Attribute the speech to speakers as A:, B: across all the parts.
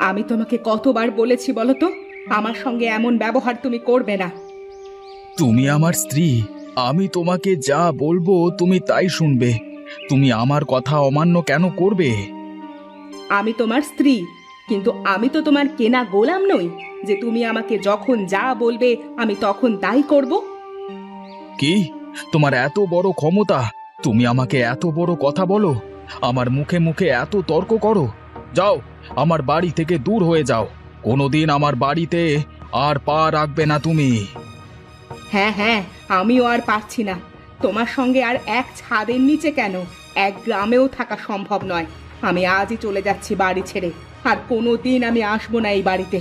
A: আমি তোমাকে কতবার বলেছি বলো তো, আমার সঙ্গে এমন ব্যবহার তুমি করবে না।
B: তুমি আমার স্ত্রী, আমি তোমাকে যা বলবো তুমি তাই শুনবে। তুমি আমার কথা অমান্য কেন করবে?
A: আমি তোমার স্ত্রী, কিন্তু আমি তো তোমার কেনা গোলাম নই যে তুমি আমাকে যখন যা বলবে আমি তখন তাই করব।
B: কি? তোমার এত বড় ক্ষমতা? তুমি আমাকে এত বড় কথা বলো, আমার মুখে মুখে এত তর্ক করো? যাও, আমার বাড়ি থেকে দূর হয়ে যাও। কোনোদিন আমার বাড়িতে আর পা রাখবে না তুমি।
A: হ্যাঁ হ্যাঁ, আমিও আর পারছি না। তোমার সঙ্গে আর এক ছাদের নিচে কেন, এক গ্রামেও থাকা সম্ভব নয়। আমি আজই চলে যাচ্ছি বাড়ি ছেড়ে, আর কোনোদিন আমি আসবো না এই বাড়িতে।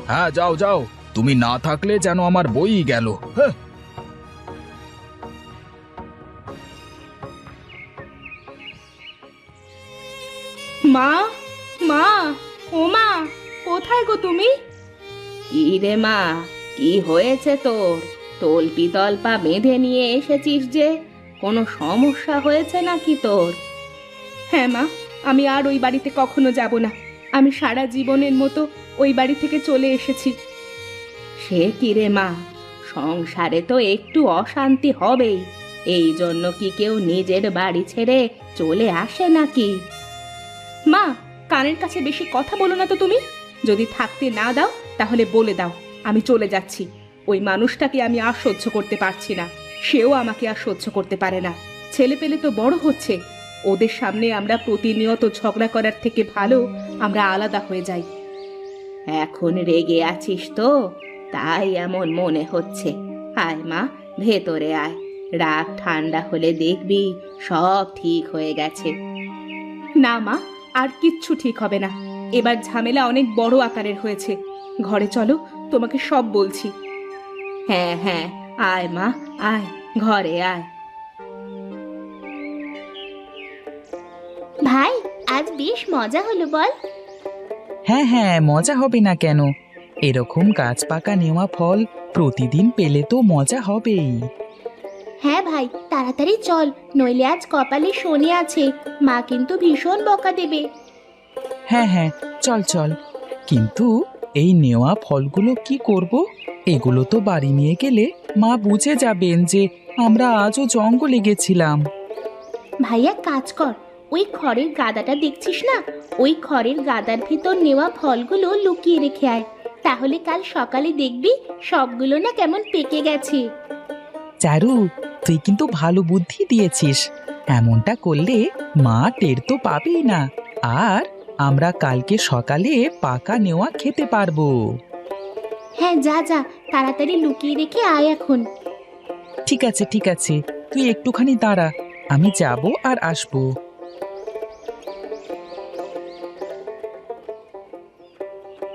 B: হ্যাঁ, যাও যাও, তুমি না থাকলে যেন আমার বই গেল। হ্যাঁ।
A: মা, মা, ও মা, কোথায় গো তুমি? কি রে মা, কি হয়েছে তোর? তল্পি তল্পা বেঁধে নিয়ে এসেছিস যে, কোনো সমস্যা হয়েছে নাকি তোর? হ্যাঁ মা, আমি আর ওই বাড়িতে কখনো যাব না। আমি সারা জীবনের মতো ওই বাড়ি থেকে চলে এসেছি। সে কি রে মা, সংসারে তো একটু অশান্তি হবেই। এই জন্য কি কেউ নিজের বাড়ি ছেড়ে চলে আসে নাকি? মা, কানের কাছে বেশি কথা বলো না তো তুমি। যদি থাকতে না দাও তাহলে বলে দাও, আমি চলে যাচ্ছি। ওই মানুষটাকে আমি আর সহ্য করতে পারছি না, সেও আমাকে আর সহ্য করতে পারে না। ছেলে পেলে তো বড় হচ্ছে, ওদের সামনে আমরা প্রতিনিয়ত ঝগড়া করার থেকে ভালো আমরা আলাদা হয়ে যাই। এখন রেগে আছিস তো, তাই এমন মনে হচ্ছে। আয় মা, ভেতরে আয়। রাগ ঠান্ডা হলে দেখবি সব ঠিক হয়ে গেছে। না মা, আর কিচ্ছু ঠিক হবে না। এবার ঝামেলা অনেক বড় আকারের হয়েছে। ঘরে চলো, তোমাকে সব বলছি। হ্যাঁ হ্যাঁ, আয় মা, আয়, ঘরে আয়।
C: ভাই, আজ বেশ মজা হলো বল।
D: হ্যাঁ হ্যাঁ, মজা হবে না কেন? এরকম গাছ পাকা নেওয়া ফল প্রতিদিন পেলে তো মজা হবেই।
C: হ্যাঁ ভাই, তাড়াতাড়ি চল, নইলে আজ কপালে শনি আছে, মা কিন্তু ভীষণ বকা দেবে।
D: হ্যাঁ হ্যাঁ, চল চল। কিন্তু এই নেওয়া ফলগুলো কি করব? এগুলো তো বাড়ি নিয়ে গেলে মা বুঝে যাবেন যে আমরা আজও জঙ্গলে গেছিলাম।
C: ভাইয়া কাজ কর, ওই খড়ের গাদাটা দেখছিস না, ওই খড়ের গাদার ভিতর নেওয়া ফলগুলো লুকিয়ে রেখে আয়। তাহলে কাল সকালে দেখবি সবগুলো না কেমন পেকে গেছে।
D: চারু, তুই কিন্তু ভালো বুদ্ধি দিয়েছিস। এমনটা করলে মা টের তো পাবেই না, আর আমরা কালকে সকালে পাকা নেওয়া খেতে পারবো।
C: হ্যাঁ যা যা, তাড়াতাড়ি লুকিয়ে রেখে আয় এখন।
D: ঠিক আছে ঠিক আছে, তুই একটুখানি দাঁড়া, আমি যাব আর আসবো।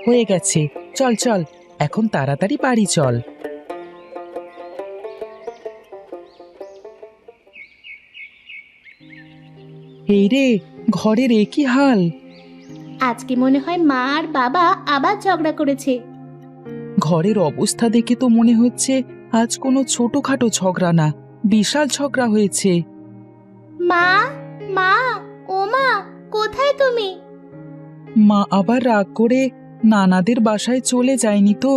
D: হয়ে গেছে, চল চল, এখন তাড়াতাড়ি বাড়ি চল। এই রে, ঘরের এ কি হাল!
C: আজকে মনে হয় মা আর বাবা আবার ঝগড়া করেছে।
D: ঘরের অবস্থা দেখে তো মনে হচ্ছে আজ কোনো ছোটখাটো ঝগড়া না, বিশাল ঝগড়া হয়েছে।
C: মা, মা, ও মা, কোথায় তুমি?
D: মা আবার রাগ করে নানাদের বাসায় চলে যায়নি তো?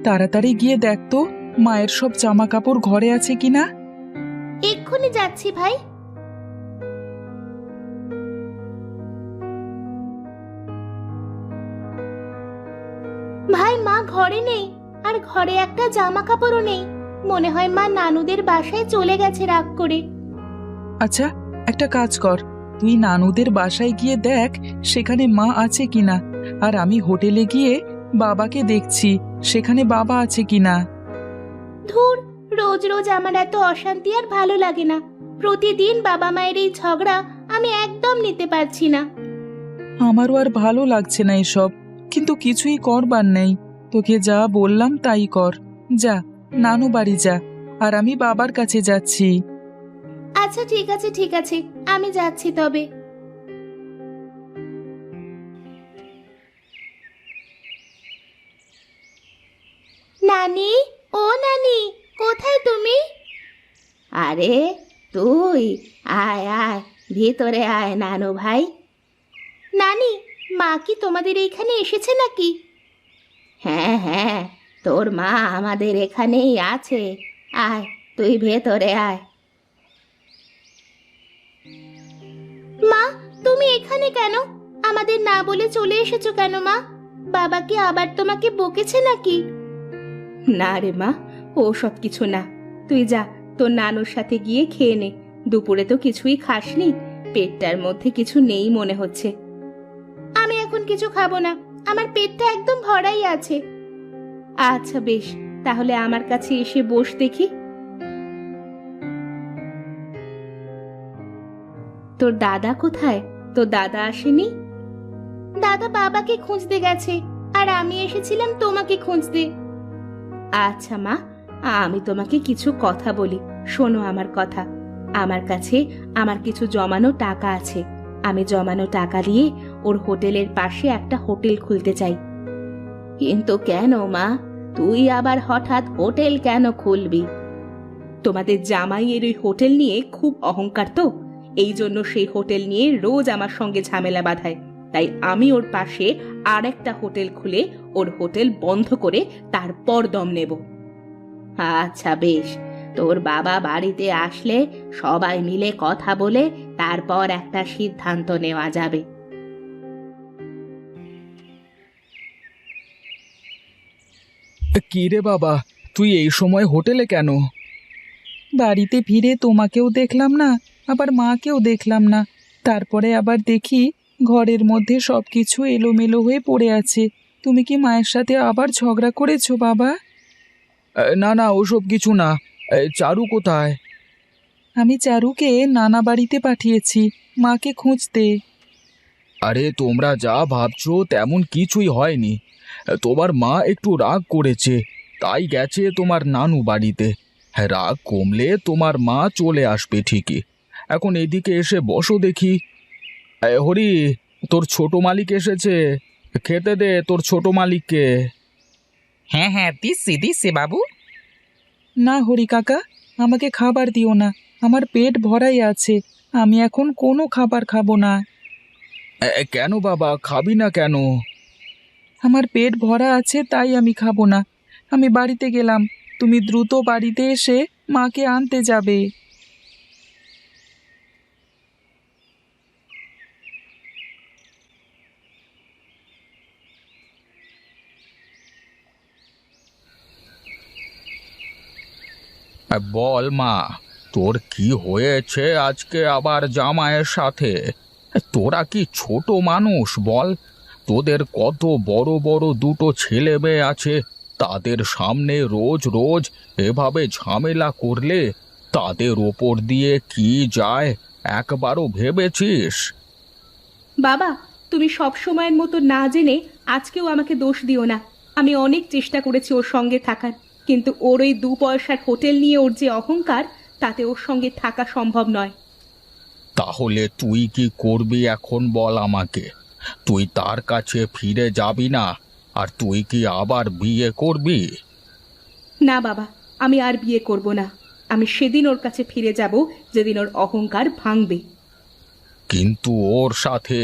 D: তাড়াতাড়ি গিয়ে দেখ তো মায়ের সব জামা কাপড় ঘরে আছে কিনা।
C: এক্ষুনি যাচ্ছি ভাই। ভাই, মা ঘরে নেই, আর ঘরে একটা জামা কাপড়ও নেই। মনে হয় মা নানুদের বাসায় চলে গেছে রাগ করে।
D: আচ্ছা, একটা কাজ কর, তুই নানুদের বাসায় গিয়ে দেখ সেখানে মা আছে কিনা, আর আমি হোটেলে গিয়ে বাবাকে দেখছি সেখানে বাবা আছে কিনা।
C: ধুর, রোজ রোজ আমার এত অশান্তি আর ভালো লাগে না। প্রতিদিন বাবা মায়ের এই ঝগড়া আমি একদম নিতে পারছি না।
D: আমারও আর ভালো লাগছে না এসব, কিন্তু কিছুই করবার নেই। তোকে যা বললাম তাই কর। যা, নানু বাড়ি যা, আর আমি বাবার কাছে যাচ্ছি।
C: আচ্ছা ঠিক আছে ঠিক আছে, আমি যাচ্ছি তবে। নানি, ও নানি, কোথায় তুমি?
A: আরে তুই, আয় আয়, ভিতরে আয় নানু ভাই।
C: নানি, মা কি তোমাদের এইখানে এসেছে নাকি?
A: হ্যাঁ হ্যাঁ, তোর মা আমাদের এখানেই আছে। আয়, তুই ভেতরে আয়।
C: মা, তুমি এখানে কেন? আমাদের না বলে চলে এসেছো কেন মা? বাবা কি আবার তোমাকে বকেছে নাকি?
A: না রে মা, ও সব কিছু না। তুই যা, তোর নানুর সাথে গিয়ে খেয়ে নে। দুপুরে তো কিছুই খাসনি, পেটটার মধ্যে কিছু নেই মনে হচ্ছে।
C: আমি এখন কিছু খাবো না, আমার পেটটা একদম ভরাই আছে।
A: আচ্ছা বেশ, তাহলে আমার কাছে এসে বস দেখি। তোর দাদা কোথায়? তোর দাদা আসেনি?
C: দাদা বাবাকে খুঁজতে গেছে, আর আমি এসেছিলাম তোমাকে খুঁজতে।
A: আচ্ছা মা, আমি তোমাকে কিছু কথা বলি, শোনো আমার কথা। আমার কাছে আমার কিছু জমানো টাকা আছে। আমি জমানো টাকা দিয়ে ওর হোটেলের পাশে একটা হোটেল খুলতে চাই। কিন্তু কেন মা, তুই আবার হঠাৎ হোটেল কেন খুলবি? তোমাদের জামাইয়ের ওই হোটেল নিয়ে খুব অহংকার তো, এই জন্য সেই হোটেল নিয়ে রোজ আমার সঙ্গে ঝামেলা বাঁধায়। তাই আমি ওর পাশে আর একটা হোটেল খুলে ওর হোটেল বন্ধ করে তারপর দম নেব। আচ্ছা বেশ, তোর বাবা বাড়িতে আসলে সবাই মিলে কথা বলে তারপর একটা সিদ্ধান্ত নেওয়া যাবে।
B: কি রে বাবা, তুই এই সময় হোটেলে কেন?
D: বাড়িতে ফিরে তোমাকেও দেখলাম না, আবার মাকেও দেখলাম না। তারপরে আবার দেখি ঘরের মধ্যে সবকিছু এলোমেলো হয়ে পড়ে আছে। তুমি কি মায়ের সাথে আবার ঝগড়া করেছো বাবা?
B: না না, ওসব কিছু না। চারু কোথায়?
D: আমি চারুকে নানা বাড়িতে পাঠিয়েছি মাকে খুঁজতে।
B: আরে তোমরা যা ভাবছো তেমন কিছুই হয়নি। তোমার মা একটু রাগ করেছে, তাই গেছে তোমার নানু বাড়িতে। হ্যাঁ, রাগ কমলে তোমার মা চলে আসবে ঠিকই। এখন এদিকে এসে বসো দেখি। হরি, তোর ছোট মালিক এসেছে, খেতে দে তোর ছোট মালিককে।
E: হ্যাঁ হ্যাঁ, দিচ্ছি দিচ্ছি বাবু।
D: না হরি কাকা, আমাকে খাবার দিও না, আমার পেট ভরাই আছে। আমি এখন কোনো খাবার খাবো না।
B: কেন বাবা, খাবি না কেন?
D: আমার পেট ভরা আছে তাই আমি খাবো না। আমি বাড়িতে গেলাম, তুমি দ্রুত বাড়িতে এসে মাকে আনতে যাবে।
B: বল মা, তোর কি হয়েছে আজকে আবার জামাইয়ের সাথে? তোরা কি ছোট মানুষ বল? তোদের কত বড় বড় দুটো ছেলে মেয়ে আছে, তাদের সামনে রোজ রোজ এভাবে ঝামেলা করলে তাদের ওপর দিয়ে কি যায় একবারও ভেবেছিস?
A: বাবা, তুমি সব সময়ের মতো না জেনে আজকেও আমাকে দোষ দিও না। আমি অনেক চেষ্টা করেছি ওর সঙ্গে থাকার, কিন্তু ওর ওই 2 পয়সার হোটেল নিয়ে ওর যে অহংকার, তাতে ওর সঙ্গে থাকা সম্ভব নয়।
B: তাহলে তুই কি করবি এখন বল আমাকে? তুই তার কাছে ফিরে যাবি না? আর তুই কি আবার বিয়ে করবি?
A: না বাবা, আমি আর বিয়ে করব না। আমি সেদিন ওর কাছে ফিরে যাব যেদিন ওর অহংকার ভাঙবে।
B: কিন্তু ওর সাথে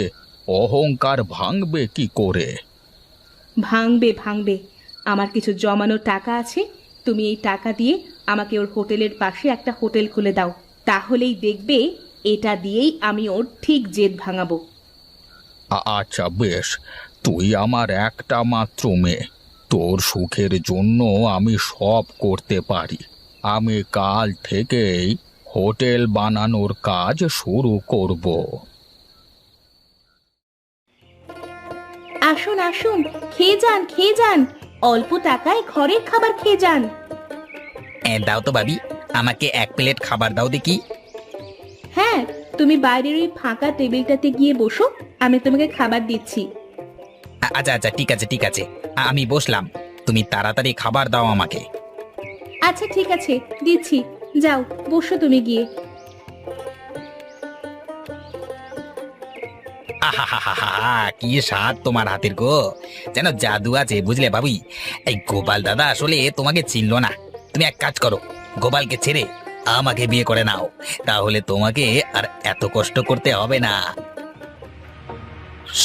B: অহংকার ভাঙবে কি করে?
A: ভাঙবে ভাঙবে। আমার কিছু জমানো টাকা আছে, তুমি এই টাকা দিয়ে আমাকে ওর হোটেলের পাশে একটা হোটেল খুলে দাও। তাহলেই দেখবে এটা দিয়েই আমি ওর ঠিক জেদ ভাঙাবো।
B: আচ্ছা বেশ, তুই আমার একটা মাত্র মেয়ে, তোর সুখের জন্য আমি সব করতে পারি। আমি কাল থেকেই হোটেল বানানোর কাজ শুরু করব।
A: আসুন আসুন, খেয়ে যান খেয়ে যান। অল্প টাকায় ঘরের খাবার খেয়ে যান।
E: দাও তো ভাবি, আমাকে 1 প্লেট খাবার দাও দেখি।
A: হ্যাঁ, তুমি বাইরের ওই ফাঁকা টেবিলটাতে গিয়ে বসো, আমি তোমাকে খাবার দিচ্ছি।
E: আচ্ছা আচ্ছা, ঠিক আছে ঠিক আছে, আমি বসলাম। তুমি তাড়াতাড়ি খাবার দাও আমাকে।
A: আচ্ছা ঠিক আছে, দিচ্ছি। যাও বসো তুমি গিয়ে।
E: আহা, কি স্বাদ তোমার হাতের গো, যেন জাদু আছে বুঝলে ভাবি। এই গোপাল দাদা আসলে তোমাকে চিনলো না। তুমি এক কাজ করো, গোপালকে ছেড়ে আমাকে বিয়ে করে নাও, তাহলে তোমাকে আর এত কষ্ট করতে হবে না।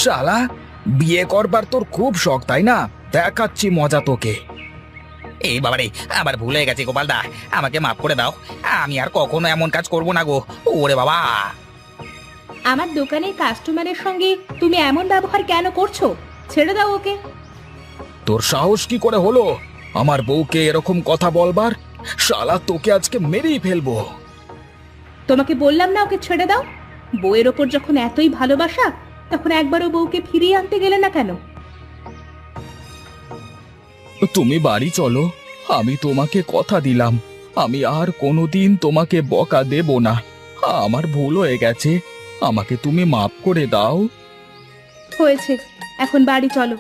B: শালা, বিয়ে করবার তোর খুব শখ তাই না? দেখাচ্ছি মজা তোকে।
E: এই বাবারে, আবার ভুল হয়ে গেছে গোপালদা, আমাকে মাফ করে দাও। আমি আর কখনো এমন কাজ করব না গো। ওরে বাবা!
A: আমার দোকানের কাস্টমারের সঙ্গে তুমি এমন ব্যবহার কেন করছো? ছেড়ে দাও ওকে।
B: তোর সাহস কি করে হলো আমার বউকে এরকম কথা বলবার? শালা তোকে আজকে মেরেই ফেলবো।
A: তোমাকে বললাম না ওকে ছেড়ে দাও। বউয়ের ওপর যখন এতই ভালোবাসা, তখন একবারও বউকে ফিরিয়ে আনতে গেলে না কেন?
B: তুমি বাড়ি চলো, আমি তোমাকে কথা দিলাম আমি আর কোনোদিন তোমাকে বকা দেব না। আমার ভুল হয়ে গেছে, আমাকে তুমি মাফ করে দাও।
A: হয়েছে, এখন বাড়ি চলো।